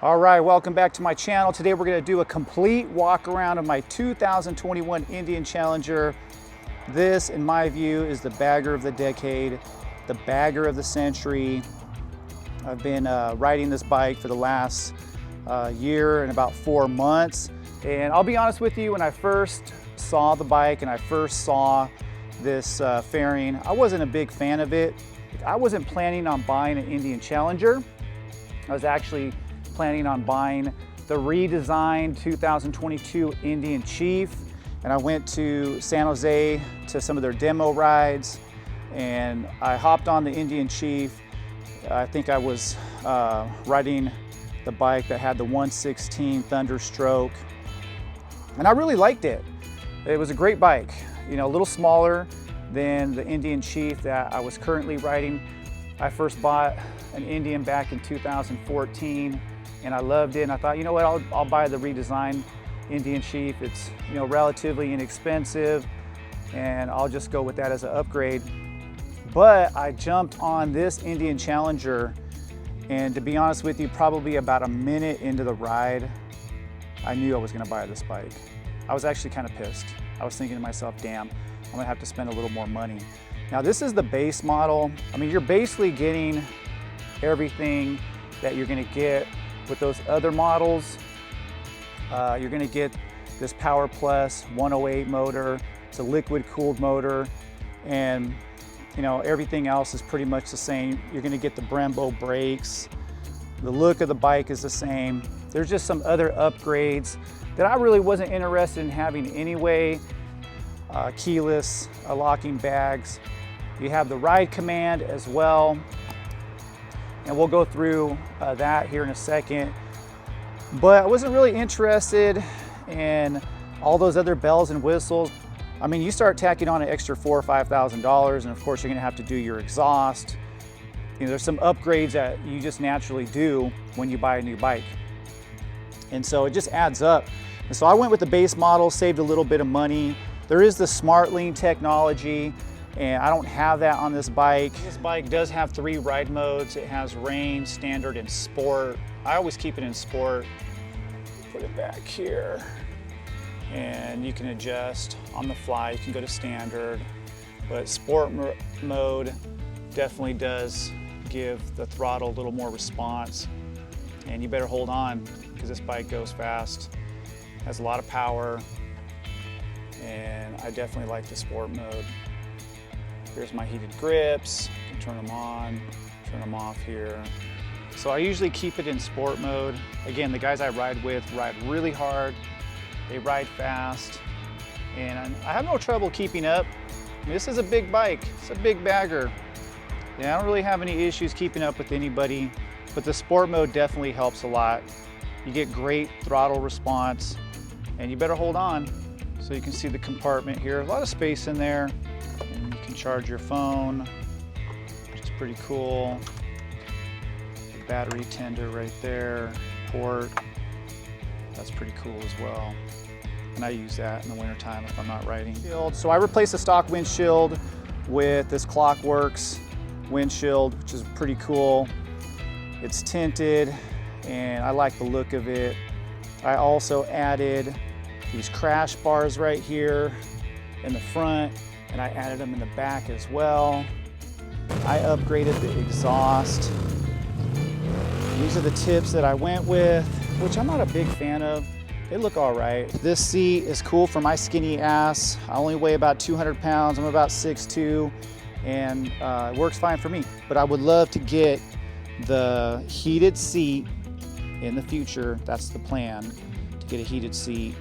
All right, welcome back to my channel. Today we're going to do a complete walk around of my 2021 Indian Challenger. This, in my view, is the bagger of the decade, the bagger of the century. I've been riding this bike for the last year and about 4 months. And I'll be honest with you, when I first saw the bike and I first saw this fairing, I wasn't a big fan of it. I wasn't planning on buying an Indian Challenger. I was actually planning on buying the redesigned 2022 Indian Chief, and I went to San Jose to some of their demo rides, and I hopped on the Indian Chief. I think I was riding the bike that had the 116 Thunderstroke, and I really liked it. It was a great bike, you know, a little smaller than the Indian Chief that I was currently riding. I first bought an Indian back in 2014, and I loved it, and I thought, you know what, I'll buy the redesigned Indian Chief. It's, you know, relatively inexpensive, and I'll just go with that as an upgrade. But I jumped on this Indian Challenger, and to be honest with you, probably about a minute into the ride, I knew I was gonna buy this bike. I was actually kind of pissed. I was thinking to myself, damn, I'm gonna have to spend a little more money. Now this is the base model. I mean, you're basically getting everything that you're gonna get with those other models. You're gonna get this Power Plus 108 motor. It's a liquid cooled motor, and you know, everything else is pretty much the same. You're gonna get the Brembo brakes. The look of the bike is the same. There's just some other upgrades that I really wasn't interested in having anyway. Keyless locking bags. You have the ride command as well, and we'll go through that here in a second. But I wasn't really interested in all those other bells and whistles. I mean, you start tacking on an extra $4,000 or $5,000, and of course you're gonna have to do your exhaust. You know, there's some upgrades that you just naturally do when you buy a new bike. And so it just adds up. And so I went with the base model, saved a little bit of money. There is the Smart Lean technology, and I don't have that on this bike. This bike does have 3 ride modes. It has rain, standard, and sport. I always keep it in sport. Put it back here. And you can adjust on the fly. You can go to standard, but sport mode definitely does give the throttle a little more response. And you better hold on, because this bike goes fast, has a lot of power, and I definitely like the sport mode. Here's my heated grips. I can turn them on, turn them off here. So I usually keep it in sport mode. Again, the guys I ride with ride really hard. They ride fast, and I have no trouble keeping up. I mean, this is a big bike. It's a big bagger. Yeah, I don't really have any issues keeping up with anybody, but the sport mode definitely helps a lot. You get great throttle response, and you better hold on. So you can see the compartment here. A lot of space in there. And you can charge your phone, which is pretty cool. The battery tender right there, port. That's pretty cool as well. And I use that in the wintertime if I'm not riding. So I replaced the stock windshield with this Clockworks windshield, which is pretty cool. It's tinted, and I like the look of it. I also added these crash bars right here in the front, and I added them in the back as well. I upgraded the exhaust. These are the tips that I went with, which I'm not a big fan of. They look all right. This seat is cool for my skinny ass. I only weigh about 200 pounds. I'm about 6'2", and it works fine for me. But I would love to get the heated seat in the future. That's the plan, to get a heated seat.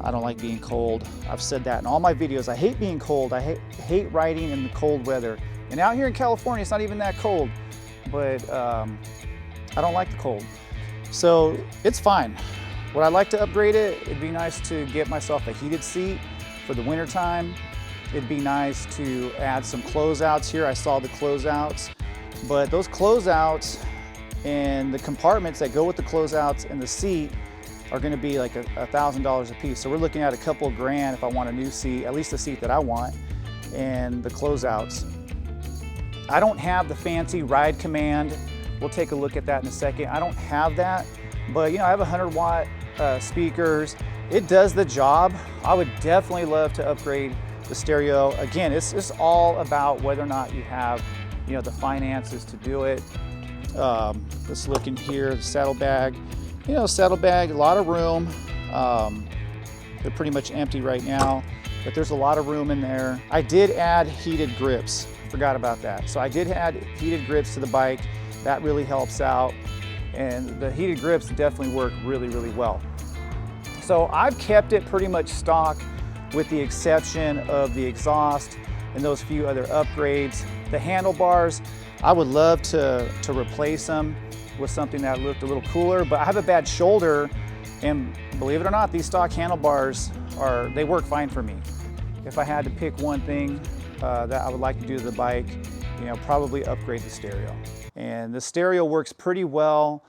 I don't like being cold. I've said that in all my videos. I hate being cold. I hate riding in the cold weather. And out here in California, it's not even that cold, but I don't like the cold. So it's fine. Would I like to upgrade it? It'd be nice to get myself a heated seat for the winter time. It'd be nice to add some closeouts here. I saw the closeouts, but those closeouts and the compartments that go with the closeouts and the seat are gonna be like $1,000 a piece. So we're looking at a couple grand if I want a new seat, at least the seat that I want, and the closeouts. I don't have the fancy ride command. We'll take a look at that in a second. I don't have that. But you know, I have 100-watt speakers. It does the job. I would definitely love to upgrade the stereo. Again, it's all about whether or not you have, you know, the finances to do it. Let's look in here, the saddlebag. You know, saddlebag, a lot of room. They're pretty much empty right now, but there's a lot of room in there. I did add heated grips. Forgot about that. So I did add heated grips to the bike. That really helps out. And the heated grips definitely work really, really well. So I've kept it pretty much stock with the exception of the exhaust and those few other upgrades. The handlebars, I would love to replace them with something that looked a little cooler, but I have a bad shoulder, and believe it or not, these stock handlebars they work fine for me. If I had to pick one thing that I would like to do to the bike, you know, probably upgrade the stereo. And the stereo works pretty well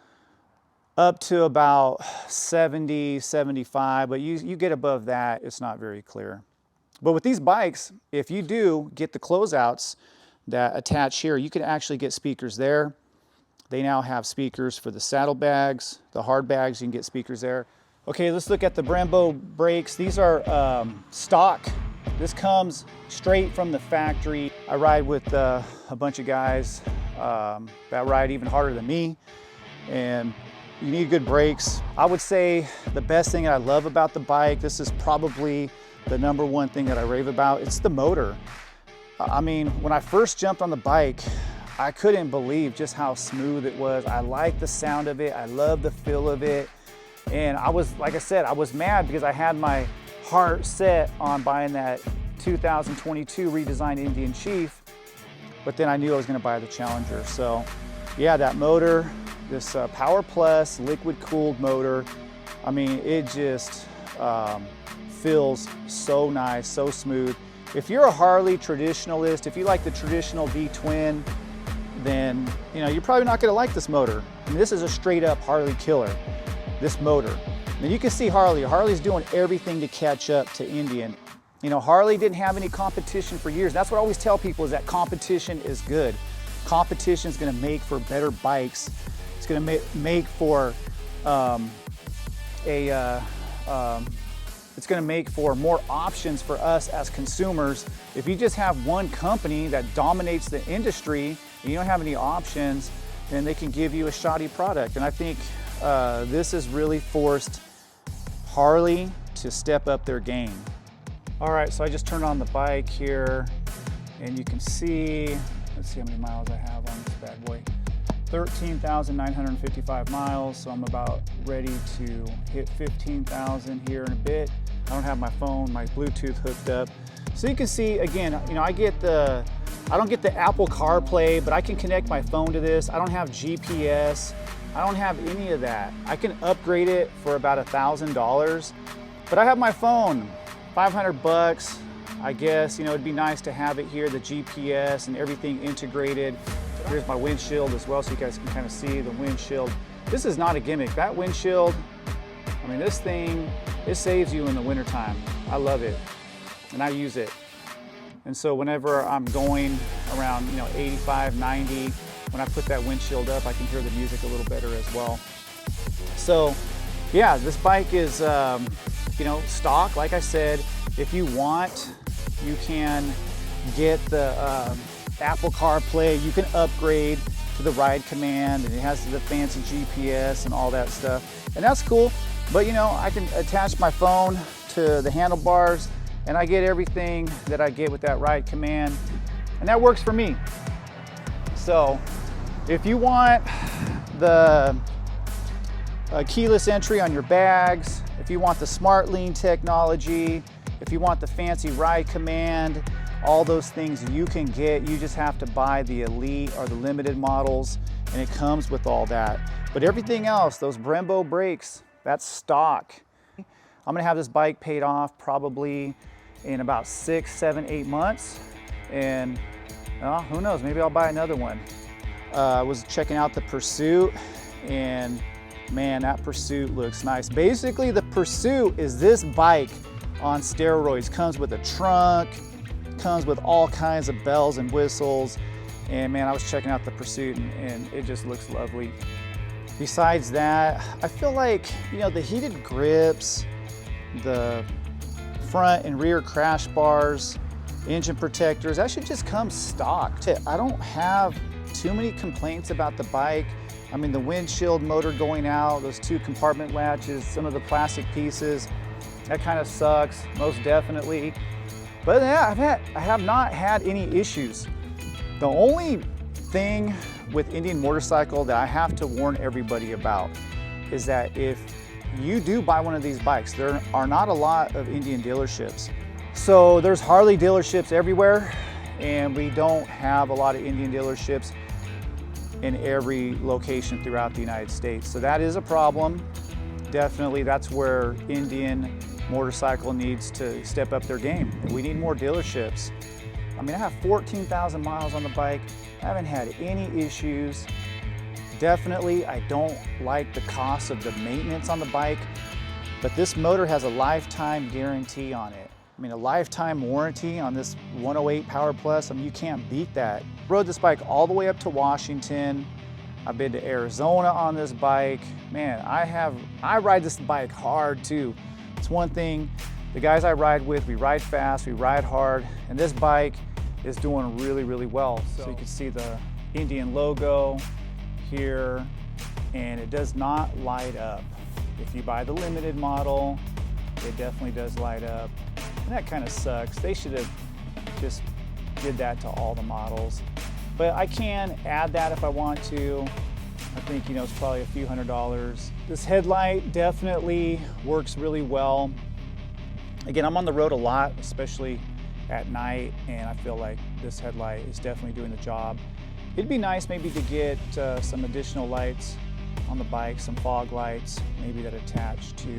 up to about 70, 75, but you get above that, it's not very clear. But with these bikes, if you do get the closeouts that attach here, you can actually get speakers there. They now have speakers for the saddlebags, the hard bags, you can get speakers there. Okay, let's look at the Brembo brakes. These are stock. This comes straight from the factory. I ride with a bunch of guys that ride even harder than me, and you need good brakes. I would say the best thing that I love about the bike, this is probably the #1 thing that I rave about, it's the motor. I mean, when I first jumped on the bike, I couldn't believe just how smooth it was. I like the sound of it. I love the feel of it. And I was, like I said, I was mad because I had my heart set on buying that 2022 redesigned Indian Chief, but then I knew I was gonna buy the Challenger. So yeah, that motor, this Power Plus liquid cooled motor, I mean, it just feels so nice, so smooth. If you're a Harley traditionalist, if you like the traditional V-twin, then you know, you're probably not gonna like this motor. I mean, this is a straight up Harley killer, this motor. And you can see Harley's doing everything to catch up to Indian. You know, Harley didn't have any competition for years. That's what I always tell people, is that competition is good. Competition is gonna make for better bikes. It's gonna make for it's gonna make for more options for us as consumers. If you just have one company that dominates the industry and you don't have any options, then they can give you a shoddy product. And I think this has really forced Harley to step up their game. All right, so I just turned on the bike here and you can see, let's see how many miles I have on this bad boy. 13,955 miles, so I'm about ready to hit 15,000 here in a bit. I don't have my phone, my Bluetooth hooked up. So you can see, again, you know, I don't get the Apple CarPlay, but I can connect my phone to this. I don't have GPS. I don't have any of that. I can upgrade it for about $1,000, but I have my phone, 500 bucks. I guess, you know, it'd be nice to have it here, the GPS and everything integrated. Here's my windshield as well, so you guys can kind of see the windshield. This is not a gimmick. That windshield, I mean, this thing, it saves you in the wintertime. I love it, and I use it. And so whenever I'm going around, you know, 85, 90, when I put that windshield up, I can hear the music a little better as well. So yeah, this bike is, you know, stock. Like I said, if you want, you can get the Apple CarPlay. You can upgrade to the Ride Command, and it has the fancy GPS and all that stuff, and that's cool. But you know, I can attach my phone to the handlebars, and I get everything that I get with that Ride Command, and that works for me. So if you want the keyless entry on your bags, if you want the Smart Lean technology, if you want the fancy Ride Command, all those things you can get. You just have to buy the Elite or the limited models, and it comes with all that. But everything else, those Brembo brakes, that's stock. I'm gonna have this bike paid off probably in about 6, 7, 8 months. And who knows, maybe I'll buy another one. I was checking out the Pursuit, and man, that Pursuit looks nice. Basically, the Pursuit is this bike on steroids. Comes with a trunk, comes with all kinds of bells and whistles. And man, I was checking out the Pursuit, and it just looks lovely. Besides that, I feel like, you know, the heated grips, the front and rear crash bars, engine protectors, that should just come stock. I don't have too many complaints about the bike. I mean, the windshield motor going out, those 2 compartment latches, some of the plastic pieces, that kind of sucks, most definitely. But yeah, I have not had any issues. The only thing with Indian Motorcycle that I have to warn everybody about is that if you do buy one of these bikes, there are not a lot of Indian dealerships. So there's Harley dealerships everywhere, and we don't have a lot of Indian dealerships in every location throughout the United States. So that is a problem. Definitely, that's where Indian Motorcycle needs to step up their game. We need more dealerships. I mean, I have 14,000 miles on the bike. I haven't had any issues. Definitely, I don't like the cost of the maintenance on the bike, but this motor has a lifetime guarantee on it. I mean, a lifetime warranty on this 108 Power Plus, I mean, you can't beat that. Rode this bike all the way up to Washington. I've been to Arizona on this bike. Man, I ride this bike hard too. It's one thing, the guys I ride with, we ride fast, we ride hard, and this bike is doing really, really well. So you can see the Indian logo here, and it does not light up. If you buy the limited model, it definitely does light up. And that kind of sucks. They should have just did that to all the models. But I can add that if I want to. I think, you know, it's probably a few $100s. This headlight definitely works really well. Again, I'm on the road a lot, especially at night, and I feel like this headlight is definitely doing the job. It'd be nice maybe to get some additional lights on the bike, some fog lights, maybe that attach to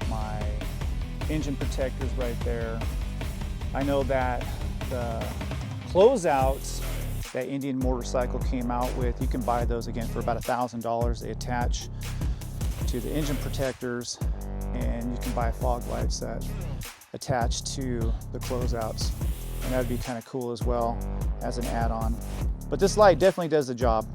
my engine protectors right there. I know that the closeouts that Indian Motorcycle came out with, you can buy those again for about $1,000. They attach to the engine protectors, and you can buy fog lights that attach to the closeouts. And that'd be kind of cool as well as an add-on. But this light definitely does the job.